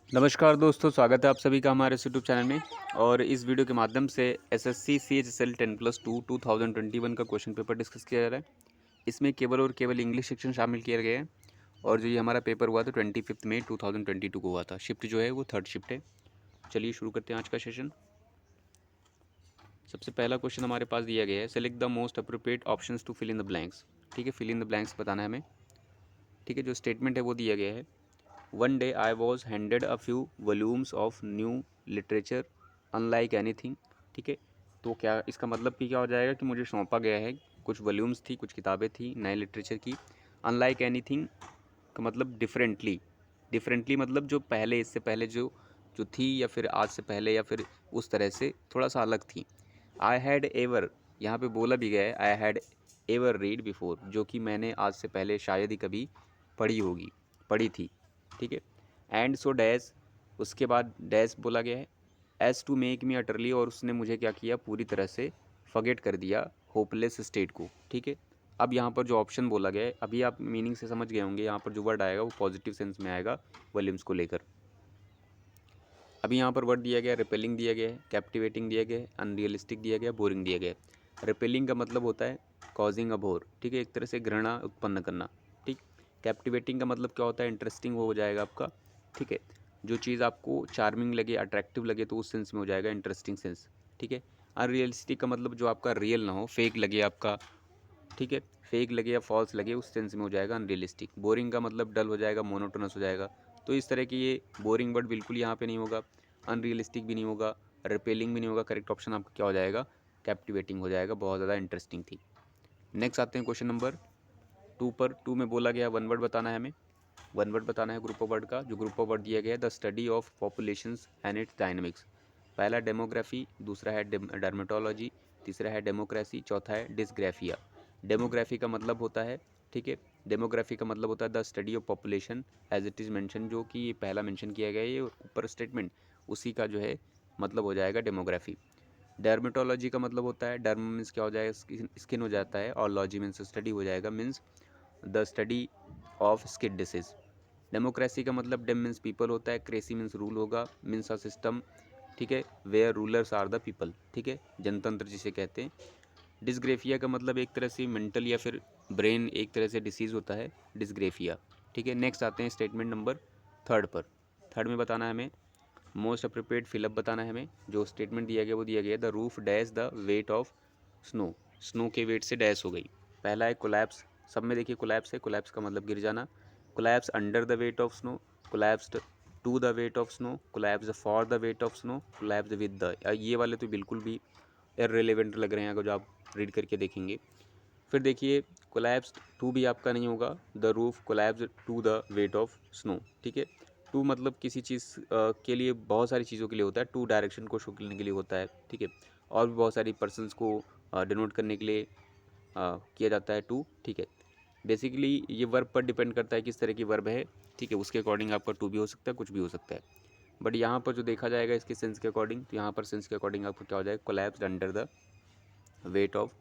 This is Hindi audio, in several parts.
नमस्कार दोस्तों, स्वागत है आप सभी का हमारे इस यूट्यूब चैनल में। और इस वीडियो के माध्यम से एसएससी CHSL 10+2 2021 का क्वेश्चन पेपर डिस्कस किया जा रहा है। इसमें केवल और केवल इंग्लिश सेक्शन शामिल किया गया है। और जो ये हमारा पेपर हुआ था 25 मई 2022 को हुआ था। शिफ्ट जो है वो 3rd शिफ्ट है। चलिए शुरू करते हैं आज का सेशन। सबसे पहला क्वेश्चन हमारे पास दिया गया है, select the most appropriate options to fill in the blanks. ठीक है, फिल इन द ब्लैंक्स बताना है हमें। ठीक है, जो स्टेटमेंट है वो दिया गया है, One day I was handed a few volumes of new literature unlike anything। ठीक है, तो क्या इसका मतलब कि क्या हो जाएगा कि मुझे सौंपा गया है, कुछ वॉल्यूम्स थी, कुछ किताबें थी नए लिटरेचर की। अनलाइक एनीथिंग का मतलब डिफरेंटली। डिफरेंटली मतलब जो पहले, इससे पहले जो जो थी, या फिर आज से पहले, या फिर उस तरह से थोड़ा सा अलग थी। आई हैड एवर, यहाँ पे बोला भी गया है I had ever read before, जो कि मैंने आज से पहले शायद ही कभी पढ़ी होगी, पढ़ी थी। ठीक है, एंड सो डैश, उसके बाद डैश बोला गया है, as to make me utterly, और उसने मुझे क्या किया, पूरी तरह से फॉरगेट कर दिया होपलेस स्टेट को। ठीक है, अब यहाँ पर जो ऑप्शन बोला गया है, अभी आप मीनिंग से समझ गए होंगे, यहाँ पर जो वर्ड आएगा वो पॉजिटिव सेंस में आएगा वॉल्यूम्स को लेकर। अभी यहाँ पर वर्ड दिया गया, रिपेलिंग दिया गया है, कैप्टिवेटिंग दिया गया है, अनरियलिस्टिक दिया गया है, बोरिंग दिया गया है। रिपेलिंग का मतलब होता है कॉजिंग अ बोर। ठीक है, एक तरह से घृणा उत्पन्न करना। ठीक, कैप्टिवेटिंग का मतलब क्या होता है, इंटरेस्टिंग हो जाएगा आपका। ठीक है, जो चीज़ आपको चार्मिंग लगे, अट्रैक्टिव लगे, तो उस सेंस में हो जाएगा इंटरेस्टिंग सेंस। ठीक है, अनरियलिस्टिक का मतलब जो आपका रियल ना हो, फेक लगे आपका। ठीक है, फेक लगे या फॉल्स लगे, उस सेंस में हो जाएगा अनरियलिस्टिक। बोरिंग का मतलब डल हो जाएगा, मोनोटोनस हो जाएगा। तो इस तरह की ये बोरिंग वर्ड बिल्कुल यहाँ पे नहीं होगा, अनरियलिस्टिक भी नहीं होगा, रिपेलिंग भी नहीं होगा। करेक्ट ऑप्शन आपका क्या हो जाएगा, कैप्टिवेटिंग हो जाएगा, बहुत ज़्यादा इंटरेस्टिंग थी। नेक्स्ट आते हैं क्वेश्चन नंबर 2 पर। 2 में बोला गया वन वर्ड बताना है हमें। वन वर्ड बताना है ग्रुप ऑफ वर्ड का। जो ग्रुप ऑफ वर्ड दिया गया है, the study of populations and it's dynamics. पहला डेमोग्राफी, दूसरा है डर्मेटोलॉजी, तीसरा है डेमोक्रेसी, चौथा है डिस्ग्राफिया। डेमोग्राफी का मतलब होता है, ठीक है, डेमोग्राफी का मतलब होता है the study of population as it is mention, जो कि पहला मेंशन किया गया है ये ऊपर स्टेटमेंट, उसी का जो है मतलब हो जाएगा डेमोग्राफी। डर्मेटोलॉजी का मतलब होता है, डर्म मीन्स क्या हो जाएगा, स्किन हो जाता है, और लॉजी मीन्स स्टडी हो जाएगा, means the study of skin disease. Democracy का मतलब डेम मीन्स पीपल होता है, क्रेसी मीन्स रूल होगा, मीन्स अ सिस्टम। ठीक है, where rulers are the people. ठीक है, जनतंत्र जिसे कहते हैं। डिस्ग्रेफिया का मतलब एक तरह से मेंटल या फिर ब्रेन एक तरह से डिसीज़ होता है, डिस्ग्रेफिया। ठीक है, नेक्स्ट आते हैं स्टेटमेंट नंबर 3rd पर। 3rd में बताना है हमें, मोस्ट अप्रोप्रिएट फिलअप बताना है हमें। जो स्टेटमेंट दिया गया वो दिया गया, the roof dash the weight of snow. Snow के वेट से डैश हो गई। पहला है कोलैप्स, सब में देखिए कोलैप्स है, कोलैप्स का मतलब गिर जाना। Collapse under the weight of snow, collapsed to the weight of snow, collapse for the weight of snow, collapse with the. ये वाले तो बिल्कुल भी इररिलेवेंट लग रहे हैं अगर जो आप रीड करके देखेंगे। फिर देखिए, कोलैप्स टू भी आपका नहीं होगा, the roof collapse to the weight of snow. ठीक है, टू मतलब किसी चीज़ के लिए, बहुत सारी चीज़ों के लिए होता है, टू डायरेक्शन को शो करने के लिए होता है। ठीक है, और भी बहुत सारी पर्सन्स को डिनोट करने के लिए किया जाता है टू। ठीक है, बेसिकली ये वर्ब पर डिपेंड करता है किस तरह की वर्ब है। ठीक है, उसके अकॉर्डिंग आपका टू भी हो सकता है, कुछ भी हो सकता है। बट यहाँ पर जो देखा जाएगा इसके सेंस के अकॉर्डिंग, तो यहाँ पर सेंस के अकॉर्डिंग आपको क्या हो जाएगा, collapsed under the weight of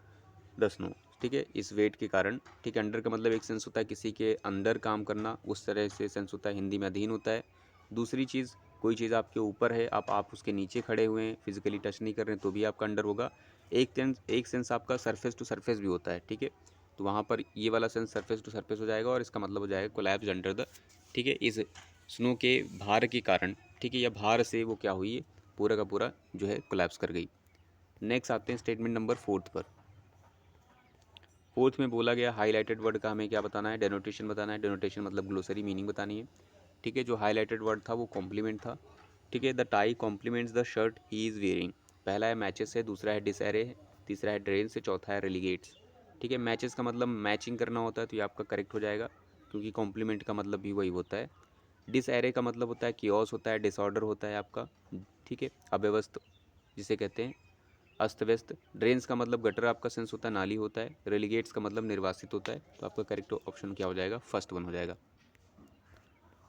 the snow. ठीक है, इस वेट के कारण। ठीक है, अंडर का मतलब एक सेंस होता है किसी के अंदर काम करना, उस तरह से सेंस होता है, हिंदी में अधीन होता है। दूसरी चीज़, कोई चीज़ आपके ऊपर है, आप उसके नीचे खड़े हुए हैं, फिजिकली टच नहीं कर रहे हैं, तो भी आपका अंडर होगा। एक सेंस आपका सरफेस टू सरफेस भी होता है। ठीक है, तो वहाँ पर ये वाला सेंस सरफेस टू सरफेस हो जाएगा, और इसका मतलब हो जाएगा कोलैप्स अंडर द। ठीक है, इस स्नो के भार के कारण। ठीक है, या भार से वो क्या हुई, पूरा का पूरा जो है कोलैप्स कर गई। नेक्स्ट आते हैं स्टेटमेंट नंबर 4 पर। 4th में बोला गया, हाईलाइटेड वर्ड का हमें क्या बताना है, डेनोटेशन बताना है। डेनोटेशन मतलब ग्लोसरी मीनिंग बतानी है। ठीक है, जो हाईलाइटेड वर्ड था वो कॉम्प्लीमेंट था। ठीक है, the tie compliments the shirt he is wearing. पहला है मैचेस है, दूसरा है डिसएरे है, तीसरा है ड्रेन से, चौथा है रेलीगेट्स। ठीक है, मैचेस का मतलब मैचिंग करना होता है, तो ये आपका करेक्ट हो जाएगा, क्योंकि कॉम्प्लीमेंट का मतलब भी वही होता है। डिसएरे का मतलब होता है कियोस होता है, डिसऑर्डर होता है आपका। ठीक है, अव्यवस्थ जिसे कहते हैं, अस्त व्यस्त। ड्रेन्स का मतलब गटर आपका सेंस होता है, नाली होता है। रेलीगेट्स का मतलब निर्वासित होता है, तो आपका करेक्ट ऑप्शन क्या हो जाएगा, फर्स्ट वन हो जाएगा।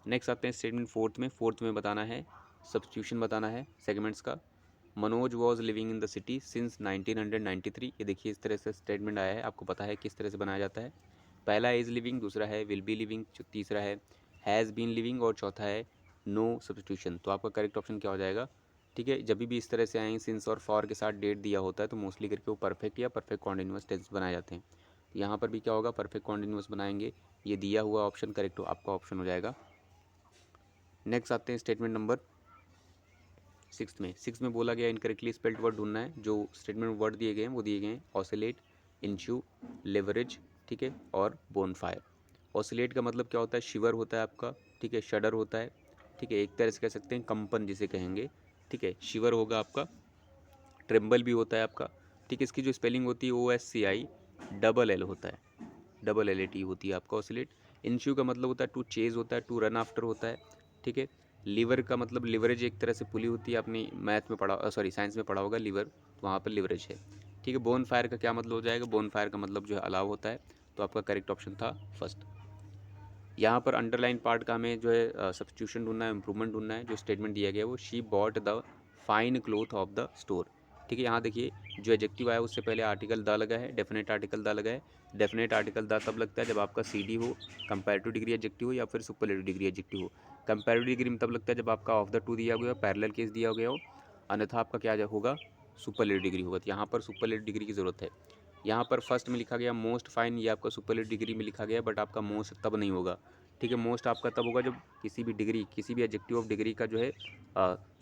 नेक्स्ट आते हैं स्टेटमेंट 4th में। 4th में बताना है, सब्स्टिट्यूशन बताना है सेगमेंट्स का। Manoj was living in the city since 1993। ये देखिए इस तरह से स्टेटमेंट आया है, आपको पता है किस तरह से बनाया जाता है। पहला है इज़ लिविंग, दूसरा है विल बी लिविंग, तीसरा है हैज़ बीन लिविंग, और चौथा है नो सब्सटीट्यूशन। तो आपका करेक्ट ऑप्शन क्या हो जाएगा, ठीक है। जब भी इस तरह से आएंगे सिंस और फॉर के साथ डेट दिया होता है तो मोस्टली करके वो परफेक्ट या परफेक्ट कॉन्टिन्यूअस टेंस बनाए जाते हैं। यहाँ पर भी क्या होगा, परफेक्ट कॉन्टिन्यूअस बनाएंगे, ये दिया हुआ ऑप्शन करेक्ट हो आपका ऑप्शन हो जाएगा। नेक्स्ट आते हैं स्टेटमेंट नंबर 6 में बोला गया इनकरेक्टली स्पेल्ड वर्ड ढूंढना है। जो स्टेटमेंट वर्ड दिए गए हैं वो दिए गए हैं ऑसिलेट, इंशू, लेवरेज, ठीक है, और बोनफायर। ऑसिलेट का मतलब क्या होता है, शिवर होता है आपका, ठीक है, शडर होता है, ठीक है, एक तरह से कह सकते हैं कंपन जिसे कहेंगे, ठीक है, शिवर होगा आपका, ट्रेम्बल भी होता है आपका, ठीक है। इसकी जो स्पेलिंग होती है OSCI होता है, LLAT होती है आपका ऑसिलेट। इंश्यू का मतलब होता है टू चेज होता है, टू रन आफ्टर होता है, ठीक है। लीवर का मतलब लिवरेज एक तरह से पुली होती है, आपने मैथ में पढ़ा, सॉरी साइंस में पढ़ा होगा लीवर, तो वहाँ पर लिवरेज है, ठीक है। बोन फायर का क्या मतलब हो जाएगा, बोन फायर का मतलब जो है अलाव होता है। तो आपका करेक्ट ऑप्शन था फर्स्ट। यहाँ पर अंडरलाइन पार्ट का हमें जो है सब्स्टिट्यूशन ढूंढना है, इंप्रूवमेंट ढूंढना है। जो स्टेटमेंट दिया गया है वो she bought the fine cloth of the store, ठीक है। यहाँ देखिए जो एडजेक्टिव आया उससे पहले आर्टिकल द लगा है, डेफिनेट आर्टिकल द लगा है। डेफिनेट आर्टिकल द तब लगता है जब आपका CD हो, कंपैरेटिव डिग्री एडजेक्टिव हो, या फिर सुपरलेटिव डिग्री एडजेक्टिव हो। कंपैरेटिव डिग्री में तब लगता है जब आपका ऑफ द टू दिया गया हो, पैरेलल केस दिया गया हो, अन्यथा आपका क्या होगा, सुपरलेटिव डिग्री होगा। तो यहाँ पर सुपरलेटिव डिग्री की ज़रूरत है। यहाँ पर फर्स्ट में लिखा गया मोस्ट फाइन, ये आपका सुपरलेटिव डिग्री में लिखा गया, बट आपका मोस्ट तब नहीं होगा, ठीक है। मोस्ट आपका तब होगा जब किसी भी डिग्री, किसी भी एडजेक्टिव ऑफ डिग्री का जो है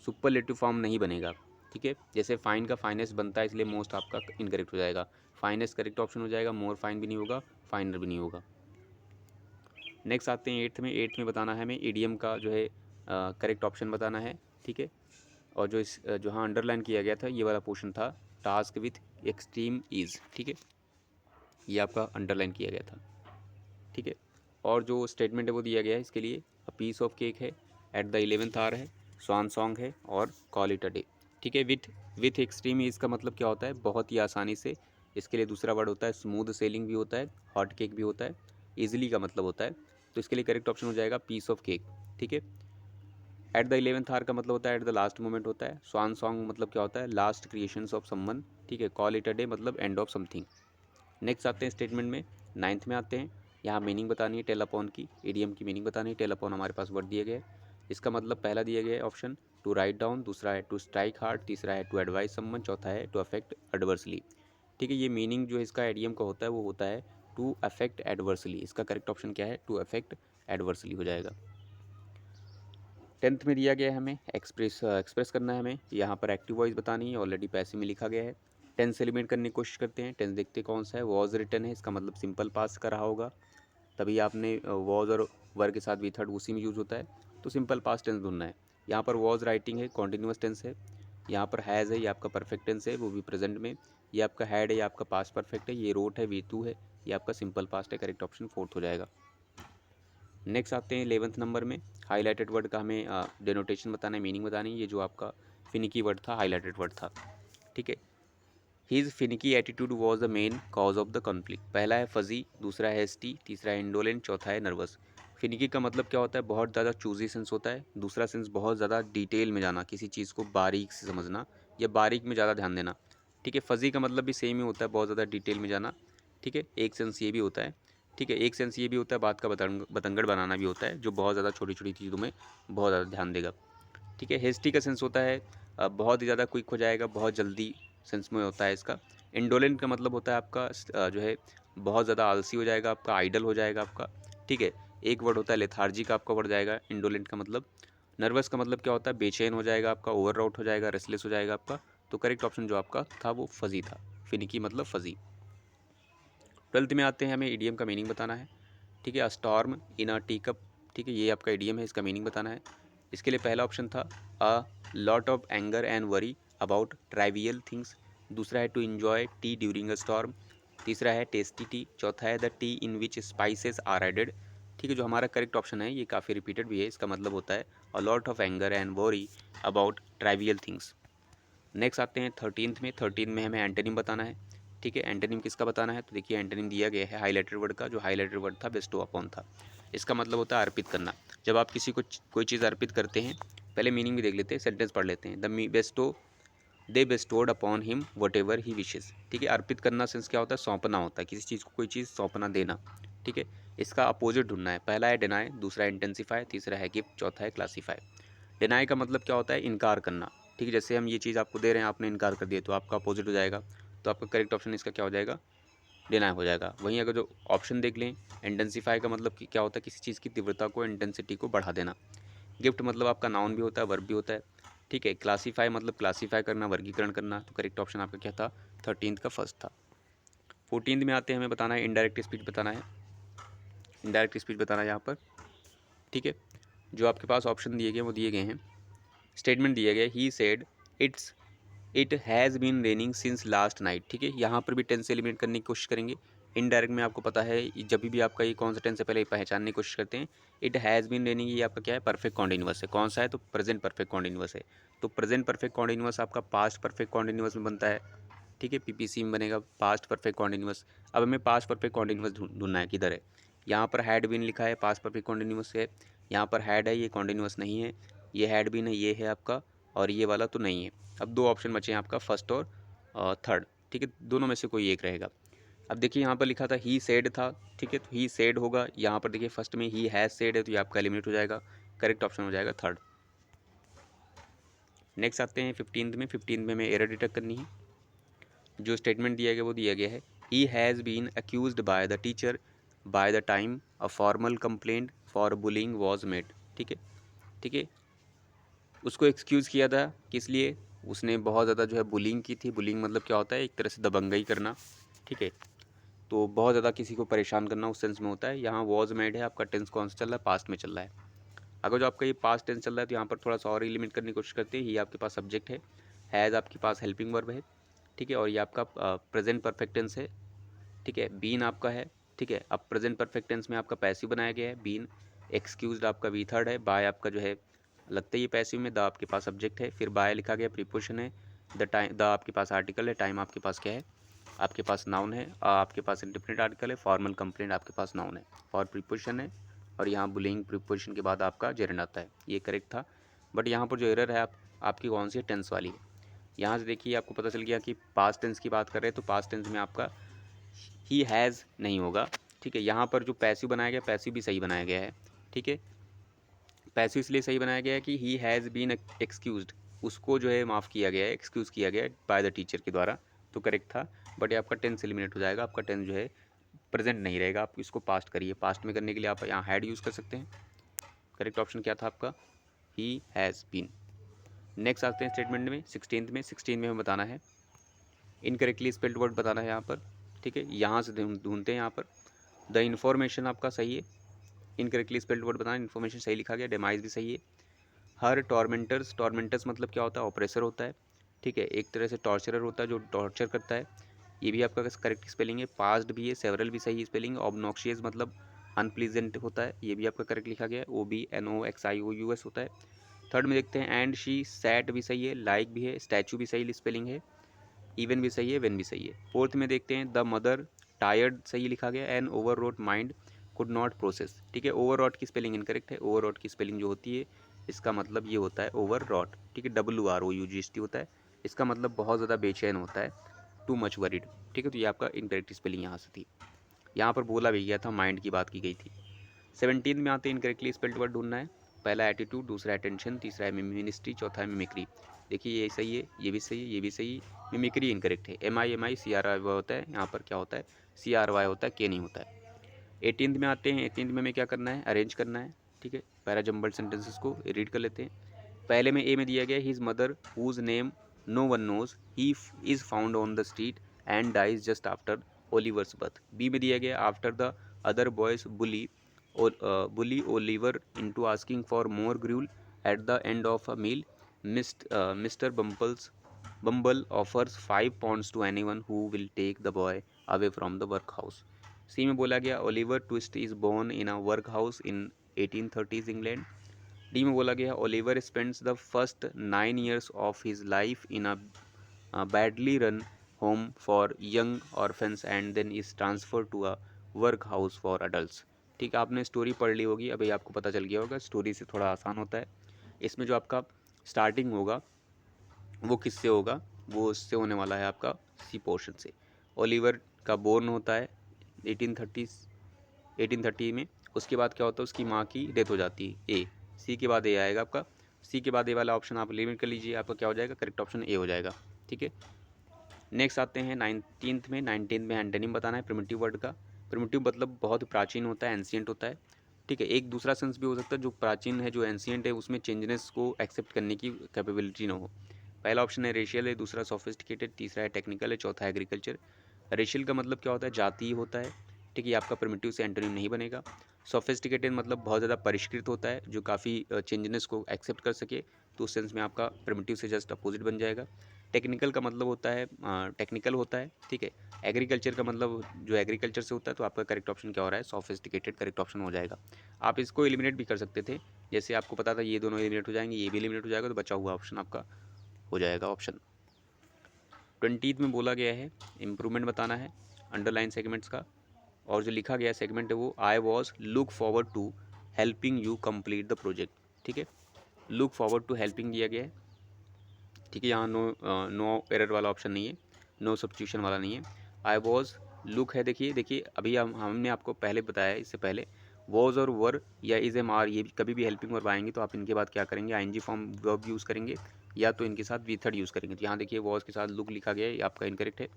सुपरलेटिव फॉर्म नहीं बनेगा, ठीक है। जैसे फाइन का फाइनेस्ट बनता है, इसलिए मोस्ट आपका इनकरेक्ट हो जाएगा। फाइनेस्ट करेक्ट ऑप्शन हो जाएगा, मोर फाइन भी नहीं होगा, फाइनर भी नहीं होगा। नेक्स्ट आते हैं 8th में बताना है हमें ईडीएम का जो है करेक्ट ऑप्शन बताना है, ठीक है। और जो जो हाँ अंडरलाइन किया गया था ये वाला पोर्शन था, टास्क विथ एक्सट्रीम ईज, ठीक है, ये आपका अंडरलाइन किया गया था, ठीक है। और जो स्टेटमेंट है वो दिया गया है इसके लिए, अ पीस ऑफ केक है, एट द 11th आवर है, स्वान सॉन्ग है, और कॉल इट अ डे, ठीक है। विथ एक्सट्रीम ईज का मतलब क्या होता है, बहुत ही आसानी से। इसके लिए दूसरा वर्ड होता है स्मूथ सेलिंग भी होता है, हॉट केक भी होता है, ईजिली का मतलब होता है। तो इसके लिए करेक्ट ऑप्शन हो जाएगा पीस ऑफ केक, ठीक है। एट द 11th आवर का मतलब होता है एट द लास्ट मोमेंट होता है। स्वान सॉन्ग मतलब क्या होता है, लास्ट क्रिएशंस ऑफ समवन, ठीक है। कॉल इट अ डे मतलब एंड ऑफ समथिंग। नेक्स्ट आते हैं स्टेटमेंट में, 9th में आते हैं। यहाँ मीनिंग बतानी है टेल अपॉन की, ईडीएम की मीनिंग बतानी है। टेल अपॉन हमारे पास वर्ड दिए गए, इसका मतलब पहला दिया गया है ऑप्शन टू राइट डाउन, दूसरा है टू स्ट्राइक हार्ड, तीसरा है टू एडवाइस समवन, चौथा है टू अफेक्ट एडवर्सली, ठीक है। ये मीनिंग जो इसका ईडीएम का होता है वो होता है टू अफेक्ट एडवर्सली। इसका करेक्ट ऑप्शन क्या है, टू अफेक्ट एडवर्सली हो जाएगा। 10th में दिया गया है हमें एक्सप्रेस करना है हमें, यहाँ पर एक्टिव वॉइस बतानी है, ऑलरेडी पैसिव में लिखा गया है। टेंस एलिमेंट करने की कोशिश करते हैं। टेंस देखते कौन सा है, वॉज रिटन है, इसका मतलब सिंपल पास्ट का रहा होगा, तभी आपने वॉज और वर्ग के साथ वी थर्ड उसी में यूज़ होता है, तो सिंपल पास्ट टेंस ढूंढना है। यहाँ पर वॉज राइटिंग है, कॉन्टिन्यूस टेंस है। यहाँ पर हैज़ है, ये आपका परफेक्ट टेंस है, वो भी प्रेजेंट में। ये आपका हैड है, ये आपका पास्ट परफेक्ट है। ये रोट है, V2 है, ये आपका सिंपल पास्ट है। करेक्ट ऑप्शन 4th हो जाएगा। नेक्स्ट आते हैं 11th नंबर में, हाईलाइटेड वर्ड का हमें डेनोटेशन बताना है, मीनिंग बतानी है। ये जो आपका फिनिकी वर्ड था, हाईलाइटेड वर्ड था, ठीक है। His finicky attitude was the main cause of the conflict. पहला है फजी, दूसरा है हेस्टी, तीसरा है इंडोलेंट, चौथा है नर्वस। फिनिकी का मतलब क्या होता है, बहुत ज़्यादा चूजी सेंस होता है। दूसरा सेंस बहुत ज़्यादा डिटेल में जाना, किसी चीज़ को बारीक से समझना या बारीक में ज़्यादा ध्यान देना, ठीक है। फजी का मतलब भी सेम ही होता है, बहुत ज़्यादा डिटेल में जाना, ठीक है। एक सेंस ये भी होता है, ठीक है। एक सेंस ये भी होता है, बात का बतंगड़ बनाना भी होता है, जो बहुत ज़्यादा छोटी छोटी चीज़ों में बहुत ज़्यादा ध्यान देगा, ठीक है। हेस्टी का सेंस होता है बहुत ही ज़्यादा क्विक हो जाएगा, बहुत जल्दी सेंस में होता है इसका। इंडोलेंट का मतलब होता है आपका जो है बहुत ज़्यादा आलसी हो जाएगा, आपका आइडल हो जाएगा आपका, ठीक है। एक वर्ड होता है लेथार्जी का आपका वर्ड जाएगा इंडोलेंट का मतलब। नर्वस का मतलब क्या होता है, बेचैन हो जाएगा आपका, ओवरराउट हो जाएगा, रेस्टलेस हो जाएगा आपका। तो करेक्ट ऑप्शन जो आपका था वो फजी था, फिनिकी मतलब फजी। 12th में आते हैं, हमें ईडीएम का मीनिंग बताना है, ठीक है। अ स्टॉर्म इन अ टी कप, ठीक है, ये आपका ईडीएम है, इसका मीनिंग बताना है। इसके लिए पहला ऑप्शन था a lot of anger and worry about trivial things, दूसरा है to enjoy tea during a storm, तीसरा है टेस्टी टी, चौथा है the tea in which spices are added, ठीक है। जो हमारा करेक्ट ऑप्शन है ये काफ़ी रिपीटेड भी है, इसका मतलब होता है अ lot of anger and worry about trivial things. Next आते हैं 13th में। 13 में हमें एंटोनिम बताना है, ठीक है। एंटोनिम किसका बताना है, तो देखिए एंटोनिम दिया गया है हाईलाइटेड वर्ड का। जो हाईलाइटेड वर्ड था बेस्टो अपॉन था, इसका मतलब होता है अर्पित करना। जब आप किसी को कोई चीज़ अर्पित करते हैं, पहले मीनिंग भी देख लेते हैं, सेंटेंस पढ़ लेते हैं। The bestow they bestowed upon him whatever he wishes. ठीक है, अर्पित करना सेंस क्या होता है, सौंपना होता है, किसी चीज़ को कोई चीज़ सौंपना देना। ठीक है, इसका अपोजिट ढूंढना है। पहला है डिनाई, दूसरा है इंटेंसिफाई, तीसरा है गिफ्ट, चौथा है क्लासीफाई। डिनाई का मतलब क्या होता है, इनकार करना। ठीक है, जैसे हम ये चीज़ आपको दे रहे हैं, आपने इनकार कर दिया तो आपका अपोजिट हो जाएगा, तो आपका करेक्ट ऑप्शन इसका क्या हो जाएगा, डिनाई हो जाएगा। वहीं अगर जो ऑप्शन देख लें, इंटेंसिफाई का मतलब क्या होता है, किसी चीज़ की तीव्रता को, इंटेंसिटी को बढ़ा देना। गिफ्ट मतलब आपका नाउन भी होता है, वर्ब भी होता है। ठीक है, क्लासीफाई मतलब क्लासीफाई करना, वर्गीकरण करना। तो करेक्ट ऑप्शन आपका क्या था, 13th का फर्स्ट था। 14th में आते हैं, हमें बताना है इनडायरेक्ट स्पीच बताना है। इनडायरेक्ट स्पीच बताना है यहाँ पर। ठीक है, जो आपके पास ऑप्शन दिए गए वो दिए गए हैं। स्टेटमेंट दिया गया, he said it has been raining since last night. ठीक है, यहाँ पर भी टेंस से एलिमिनेट करने की कोशिश करेंगे। इनडायरेक्ट में आपको पता है, जब भी आपका ये कौन सा टेंस है पहले पहचानने की कोशिश करते हैं। इट हैज़ बीन रेनिंग, ये आपका क्या है, परफेक्ट कॉन्टिन्यूअस है। कौन सा है, तो प्रेजेंट परफेक्ट कॉन्टिन्यूअस है। तो प्रेजेंट परफेक्ट कॉन्टिन्यूअस आपका पास्ट परफेक्ट कॉन्टिन्यूअस में बनता है। ठीक है, पीपीसी में बनेगा पास्ट परफेक्ट कॉन्टिन्यूअस। अब हमें पास्ट परफेक्ट कॉन्टिन्यूअस ढूंढना है, किधर है। यहाँ पर हैड बीन लिखा है, पास्ट परफेक्ट कॉन्टिन्यूअस है। यहाँ पर हैड है, ये कॉन्टिन्यूअस नहीं है। ये हैड बीन है, ये है आपका, और ये वाला तो नहीं है। अब दो ऑप्शन बचे हैं आपका, फर्स्ट और थर्ड। ठीक है, दोनों में से कोई एक रहेगा। अब देखिए यहाँ पर लिखा था ही सेड था। ठीक है, तो ही सेड होगा। यहाँ पर देखिए फर्स्ट में ही हैज़ सेड है, तो ये आपका एलिमिनेट हो जाएगा। करेक्ट ऑप्शन हो जाएगा थर्ड। नेक्स्ट आते हैं 15th में। 15th में हमें एरर डिटेक्ट करनी है। जो स्टेटमेंट दिया गया वो दिया गया है, he has been accused by the teacher by the time a formal complaint for bullying was made. ठीक है, ठीक है, उसको एक्सक्यूज़ किया था, किस लिए, उसने बहुत ज़्यादा जो है बुलिंग की थी। बुलिंग मतलब क्या होता है, एक तरह से दबंगई करना। ठीक है, तो बहुत ज़्यादा किसी को परेशान करना उस सेंस में होता है। यहाँ वॉज मेड है, आपका टेंस कौन सा चल रहा है, पास्ट में चल रहा है। अगर जो आपका ये पास्ट टेंस चल रहा है तो यहाँ पर थोड़ा सा और एलिमिनेट करने की कोशिश करते हैं। ये आपके पास सब्जेक्ट है, हैज़ आपके पास हेल्पिंग वर्ब है। ठीक है, और ये आपका प्रेजेंट परफेक्ट टेंस है। ठीक है, बीन आपका है। ठीक है, अब प्रेजेंट परफेक्ट टेंस में आपका पैसिव बनाया गया है, बीन। एक्सक्यूज्ड आपका वी थर्ड है, बाय आपका जो है लगता है ये पैसिव में, द आपके पास सब्जेक्ट है, फिर बाय लिखा गया प्रीपोजिशन है, द टाइम, द आपके पास आर्टिकल है, टाइम आपके पास क्या है, आपके पास नाउन है, आपके पास इंडिपेंडेंट आर्टिकल है, फॉर्मल कंप्लेंट आपके पास नाउन है, फॉर प्रीपोजिशन है, और यहाँ बुलिंग प्रीपोजिशन के बाद आपका जेरेंड आता है। ये करेक्ट था। बट यहाँ पर जो एरर है आपकी कौन सी है, टेंस वाली है। यहाँ से देखिए आपको पता चल गया कि पास्ट टेंस की बात कर रहे हैं, तो पास्ट टेंस में आपका ही हैज़ नहीं होगा। ठीक है, यहाँ पर जो पैसिव बनाया गया, पैसिव भी सही बनाया गया है। ठीक है, पैसिव इसलिए सही बनाया गया है कि ही हैज़ बीन एक्सक्यूज्ड, उसको जो है माफ़ किया गया है, एक्सक्यूज़ किया गया है बाय द टीचर के द्वारा, तो करेक्ट था। बट ये आपका टेंस एलिमिनेट हो जाएगा, आपका टेंस जो है प्रेजेंट नहीं रहेगा। आप इसको पास्ट करिए, पास्ट में करने के लिए आप यहाँ हैड यूज़ कर सकते हैं। करेक्ट ऑप्शन क्या था आपका, ही हैज़ बीन। नेक्स्ट आते हैं स्टेटमेंट में, 16th में। 16 में हमें बताना है इनकरेक्टली स्पेल्ड वर्ड बताना है यहाँ पर। ठीक है, यहाँ से ढूंढते हैं। यहाँ पर द इन्फॉर्मेशन आपका सही है, इनकरेक्टली स्पेल्ड वर्ड बताना, इन्फॉर्मेशन सही लिखा गया, डेमाइज भी सही है। हर टॉर्मेंटर्स, टॉर्मेंटर्स मतलब क्या होता है, ऑपरेसर होता है। ठीक है, एक तरह से टॉर्चरर होता है जो टॉर्चर करता है, ये भी आपका करेक्ट स्पेलिंग है। पास्ट भी है, सेवरल भी सही स्पेलिंग है। ऑब्नॉक्शियस मतलब अनप्लीजेंट होता है, ये भी आपका करेक्ट लिखा गया है, OBNOXIOUS होता है। थर्ड में देखते हैं एंड शी सैट भी सही है, लाइक भी है, स्टैचू भी सही स्पेलिंग है, इवन भी सही है, वेन भी सही है। फोर्थ में देखते हैं द मदर टायर्ड सही लिखा गया, an overwrought mind could not process. ठीक है, ओवर रॉट की स्पेलिंग इनकरेक्ट है। ओवर रॉट की स्पेलिंग जो होती है, इसका मतलब ये होता है ओवर रॉट। ठीक है, WROUGST होता है, इसका मतलब बहुत ज़्यादा बेचैन होता है, टू मच वरीड। ठीक है, तो ये आपका इनकरेक्ट स्पेलिंग यहाँ से थी। यहाँ पर बोला भी गया था, माइंड की बात की गई थी। 17 में आते हैं इनकरेक्टली स्पेल्ड वर्ड ढूंढना है। पहला एटीट्यूड, दूसरा अटेंशन, तीसरा है मिनिस्ट्री, चौथा है मिमिक्री। देखिए ये सही है, ये भी सही है, ये भी सही। मिमिक्री इनकरेक्ट है, MIMI CRY होता है, यहाँ पर क्या होता है, CRY होता है, के नहीं होता है। 18th में आते हैं। 18th में हमें क्या करना है, अरेंज करना है। ठीक है, पैरा जम्बल्ड सेंटेंसेस को रीड कर लेते हैं। पहले में ए में दिया गया his mother whose name no one knows he is found on the street and dies just after Oliver's birth. B में दिया गया after the other boys bully Oliver into asking for more gruel at the end of a meal. Mr. Bumble offers 5 pounds to anyone who will take the boy away from the workhouse. C में बोला गया Oliver Twist is born in a workhouse in 1830s England. D में बोला गया Oliver spends the first 9 years of his life in a badly run home for young orphans and then is transfer to a work house for adult. ठीक है, आपने स्टोरी पढ़ ली होगी, अभी आपको पता चल गया होगा, स्टोरी से थोड़ा आसान होता है। इसमें जो आपका स्टार्टिंग होगा वो किससे होगा, वो उससे होने वाला है आपका सी पोर्शन से। ओलिवर का बोर्न होता है 1830 में। उसके बाद क्या होता है, उसकी माँ की डेथ हो जाती है। ए, सी के बाद ए आएगा आपका। सी के बाद ए वाला ऑप्शन आप एलिमिनेट कर लीजिए, आपका क्या हो जाएगा, करेक्ट ऑप्शन ए हो जाएगा। ठीक है, नेक्स्ट आते हैं 19th में एंटोनिम बताना है प्रिमिटिव वर्ड का। प्रिमिटिव मतलब बहुत प्राचीन होता है, एंशियंट होता है। ठीक है, एक दूसरा सेंस भी हो सकता है, जो प्राचीन है, जो एंशियंट है, उसमें चेंजनेस को एक्सेप्ट करने की कैपेबिलिटी ना हो। पहला ऑप्शन है रेशियल है, दूसरा सोफिस्टिकेटेड, तीसरा है टेक्निकल है, चौथा एग्रीकल्चर। रेशियल का मतलब क्या होता है, जातीय होता है। ठीक है, ये आपका प्रिमिटिव से एंटोनिम नहीं बनेगा। सोफिस्टिकेटेड मतलब बहुत ज़्यादा परिष्कृत होता है, जो काफ़ी चेंजनेस को एक्सेप्ट कर सके, तो उस सेंस में आपका प्रिमिटिव से जस्ट अपोजिट बन जाएगा। टेक्निकल का मतलब होता है टेक्निकल होता है। ठीक है, एग्रीकल्चर का मतलब जो एग्रीकल्चर से होता है, तो आपका करेक्ट ऑप्शन क्या हो रहा है, सोफिस्टिकेटेड करेक्ट ऑप्शन हो जाएगा। आप इसको एलिमिनेट भी कर सकते थे, जैसे आपको पता था ये दोनों एलिमिनेट हो जाएंगे, ये भी एलिमिनेट हो जाएगा, तो बचा हुआ ऑप्शन आपका हो जाएगा ऑप्शन 20 में बोला गया है इम्प्रूवमेंट बताना है अंडरलाइन सेगमेंट्स का। और जो लिखा गया सेगमेंट है वो I was look forward to helping you complete the project. ठीक है, लुक फॉरवर्ड टू हेल्पिंग दिया गया है। ठीक है, यहाँ नो एरर वाला ऑप्शन नहीं है, नो सब्स्टिट्यूशन वाला नहीं है। आई वॉज लुक है, देखिए देखिए अभी हमने आपको पहले बताया, इससे पहले वॉज और वर या इज एम आर, ये कभी भी हेल्पिंग वर्ब आएंगे तो आप इनके बाद क्या करेंगे, आईएनजी फॉर्म वर्ब यूज़ करेंगे, या तो इनके साथ वी थर्ड यूज़ करेंगे। तो यहाँ देखिए वॉज के साथ लुक लिखा गया है, ये आपका इनकरेक्ट है।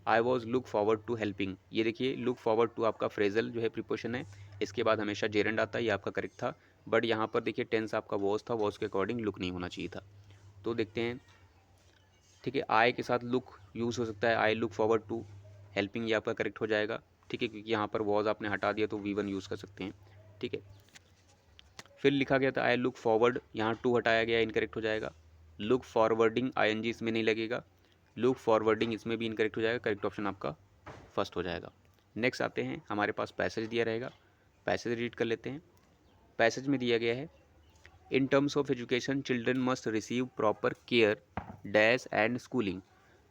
I was look forward to helping, ये देखिए लुक फॉरवर्ड टू आपका फ्रेजल जो है प्रीपोजिशन है, इसके बाद हमेशा जेरेंड आता है, ये आपका करेक्ट था। बट यहाँ पर देखिए टेंस आपका वॉज था, वॉज के अकॉर्डिंग लुक नहीं होना चाहिए था। तो देखते हैं। ठीक है, आई के साथ लुक यूज़ हो सकता है, I look forward to helping, ये आपका करेक्ट हो जाएगा। ठीक है, क्योंकि यहाँ पर वॉज आपने हटा दिया तो वी1 यूज़ कर सकते हैं। ठीक है, फिर लिखा गया था आई लुक फॉरवर्ड, यहाँ टू हटाया गया, इनकरेक्ट हो जाएगा। लुक फॉरवर्डिंग आईएनजी इसमें नहीं लगेगा, लुक फॉरवर्डिंग इसमें भी इनकरेक्ट हो जाएगा, करेक्ट ऑप्शन आपका फर्स्ट हो जाएगा। नेक्स्ट आते हैं, हमारे पास पैसेज दिया रहेगा, पैसेज रीड कर लेते हैं। पैसेज में दिया गया है in terms of education children must receive proper care dash and schooling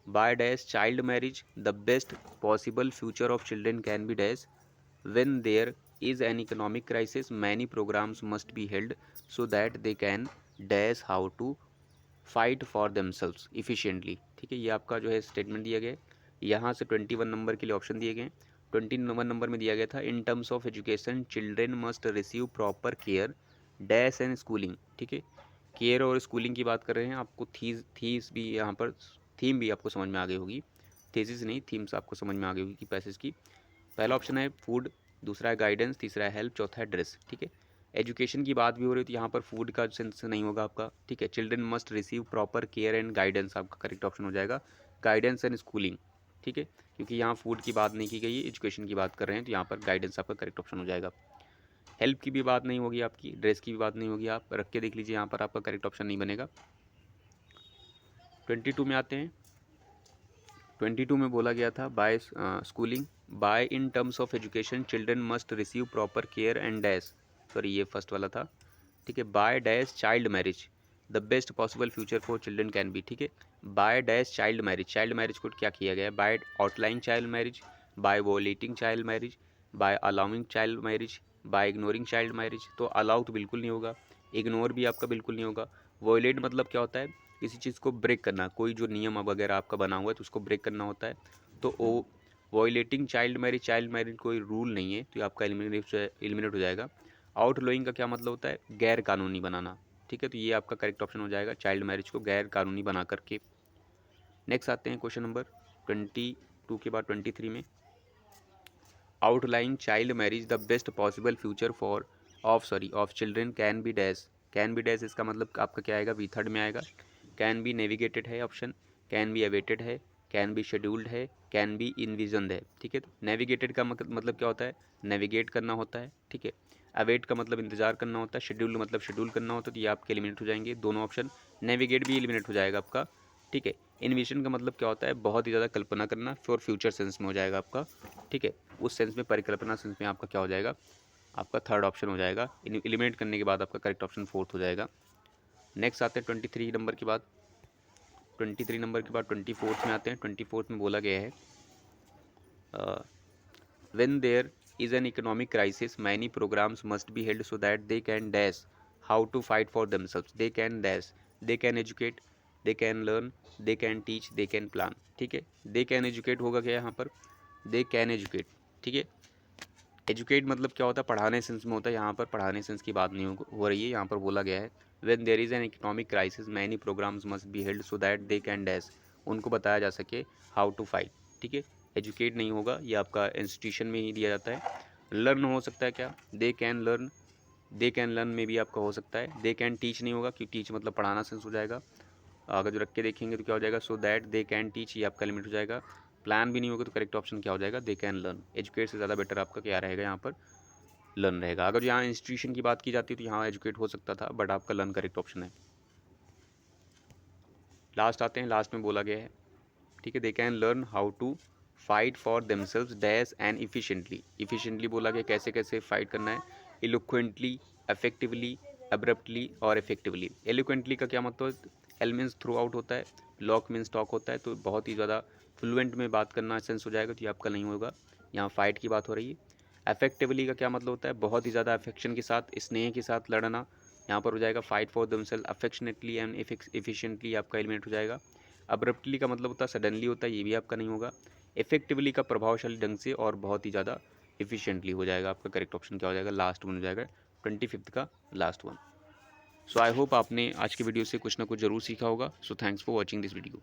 by dash child marriage the best possible future of children can be dash when there is an economic crisis many programs must be held so that they can dash how to fight for themselves efficiently. ठीक है, ये आपका जो है स्टेटमेंट दिया गया है। यहाँ से 21 नंबर के लिए ऑप्शन दिए गए हैं। 21 नंबर में दिया गया था इन terms of education children must receive proper care dash and schooling. ठीक है, केयर और स्कूलिंग की बात कर रहे हैं, आपको थीस भी यहाँ पर, थीम भी आपको समझ में आ गई होगी, थीसिस नहीं, थीम्स आपको समझ में आ गई होगी पैसेज की। पहला ऑप्शन है फूड, दूसरा है गाइडेंस, तीसरा है हेल्प, चौथा है ड्रेस। ठीक है, एजुकेशन की बात भी हो रही है तो यहाँ पर फूड का सेंस नहीं होगा आपका। ठीक है, children must receive proper care and guidance आपका करेक्ट ऑप्शन हो जाएगा, गाइडेंस एंड स्कूलिंग। ठीक है, क्योंकि यहाँ फूड की बात नहीं की गई है, एजुकेशन की बात कर रहे हैं, तो यहाँ पर गाइडेंस आपका करेक्ट ऑप्शन हो जाएगा। हेल्प की भी बात नहीं होगी आपकी, ड्रेस की भी बात नहीं होगी, आप रख के देख लीजिए, यहाँ पर आपका करेक्ट ऑप्शन नहीं बनेगा। 22 में आते हैं। 22 में बोला गया था by schooling, by in terms of education children must receive proper care and dash, sorry ये फर्स्ट वाला था। ठीक है, by dash child marriage the best possible future for children can be. ठीक है, बाय डैश चाइल्ड मैरिज को क्या किया गया है, by outlawing child marriage, by violating child marriage, by allowing child marriage, by ignoring child marriage. तो अलाउ तो बिल्कुल नहीं होगा, इग्नोर भी आपका बिल्कुल नहीं होगा। वोलेट मतलब क्या होता है, किसी चीज़ को ब्रेक करना, कोई जो नियम वगैरह आपका बना हुआ है तो उसको ब्रेक करना होता है। तो वो वॉयलेटिंग चाइल्ड मैरिज कोई रूल नहीं है, तो ये आपका एलिमिनेट हो जाएगा। आउटलोइंग का क्या मतलब होता है, गैर कानूनी बनाना। ठीक है, तो ये आपका करेक्ट ऑप्शन हो जाएगा, चाइल्ड मैरिज को गैर कानूनी बना करके। नेक्स्ट आते हैं क्वेश्चन नंबर 22 के बाद 23 में, outlawing child marriage the best possible future for of children can be dash. Can be dash इसका मतलब आपका क्या आएगा, वी थर्ड में आएगा। कैन बी नेविगेटेड है ऑप्शन, कैन बी अवेटेड है, कैन बी शेड्यूल्ड है, कैन बी इनविजनड है। ठीक है, तो नेविगेटेड का मतलब क्या होता है, नेविगेट करना होता है। ठीक है, अवेट का मतलब इंतजार करना होता है, शेड्यूल मतलब शेड्यूल करना होता है, तो ये आपके एलिमिनेट हो जाएंगे दोनों ऑप्शन। नेविगेट भी एलिमिनेट हो जाएगा आपका। ठीक है, इन्विजन का मतलब क्या होता है, बहुत ही ज़्यादा कल्पना करना, फॉर फ्यूचर सेंस में हो जाएगा आपका। ठीक है, उस सेंस में, परिकल्पना सेंस में आपका क्या हो जाएगा, आपका थर्ड ऑप्शन हो जाएगा। एलिमिनेट करने के बाद आपका करेक्ट ऑप्शन फोर्थ हो जाएगा। नेक्स्ट आते हैं 23 नंबर के बाद, 23 नंबर के बाद 24 में आते हैं। 24 में बोला गया है when there is an economic crisis many programs must be held so that they can dash how to fight for themselves, they can dash, they can educate, they can learn, they can teach, they can plan. ठीक है, दे कैन एजुकेट होगा क्या यहाँ पर, दे कैन एजुकेट। ठीक है, एजुकेट मतलब क्या होता है, पढ़ाने सेंस में होता है, यहाँ पर पढ़ाने सेंस की बात नहीं हो रही है, यहाँ पर बोला गया है when there is an economic crisis many programmes must be held so that they can dash, उनको बताया जा सके हाउ टू फाइट। ठीक है, एजुकेट नहीं होगा, ये आपका इंस्टीट्यूशन में ही दिया जाता है। लर्न हो सकता है क्या, दे can learn, they can learn में भी आपका हो सकता है। दे कैन टीच नहीं होगा, क्योंकि टीच मतलब पढ़ाना सेंस हो जाएगा, अगर जो रख के देखेंगे तो क्या हो जाएगा, सो दैट दे कैन टीच, ये आपका लिमिट हो जाएगा। प्लान भी नहीं होगा तो करेक्ट ऑप्शन क्या हो जाएगा, दे कैन लर्न। एजुकेट से ज़्यादा बेटर आपका क्या रहेगा यहाँ पर, लर्न रहेगा। अगर यहाँ इंस्टीट्यूशन की बात की जाती है तो यहाँ एजुकेट हो सकता था, बट आपका लर्न करेक्ट ऑप्शन है। लास्ट आते हैं, लास्ट में बोला गया है, ठीक है, they can learn how to fight for themselves dash and efficiently. Efficiently बोला गया कैसे कैसे फाइट करना है, इलोक्वेंटली, इफेक्टिवली, अब्रप्टली और इफेक्टिवली। एलोक्वेंटली का क्या मतलब है, एल मीन्स थ्रू आउट होता है, लॉक मीन्स टॉक होता है, तो बहुत ही ज़्यादा फ्लुएंट में बात करना सेंस हो जाएगा, तो ये आपका नहीं होगा, यहाँ फाइट की बात हो रही है। अफेक्टिवली का क्या मतलब होता है, बहुत ही ज़्यादा अफेक्शन के साथ, स्नेह के साथ लड़ना, यहाँ पर हो जाएगा fight for themself affectionately and efficiently, आपका एलिमेंट हो जाएगा। अब्रप्टली का मतलब होता है सडनली होता है, ये भी आपका नहीं होगा। इफेक्टिवली का प्रभावशाली ढंग से और बहुत ही ज़्यादा एफिशिएंटली हो जाएगा, आपका करेक्ट ऑप्शन क्या हो जाएगा, लास्ट वन हो जाएगा, 25th का last one. So I hope आपने आज की वीडियो से कुछ ना कुछ ज़रूर सीखा होगा। So thanks for watching this video.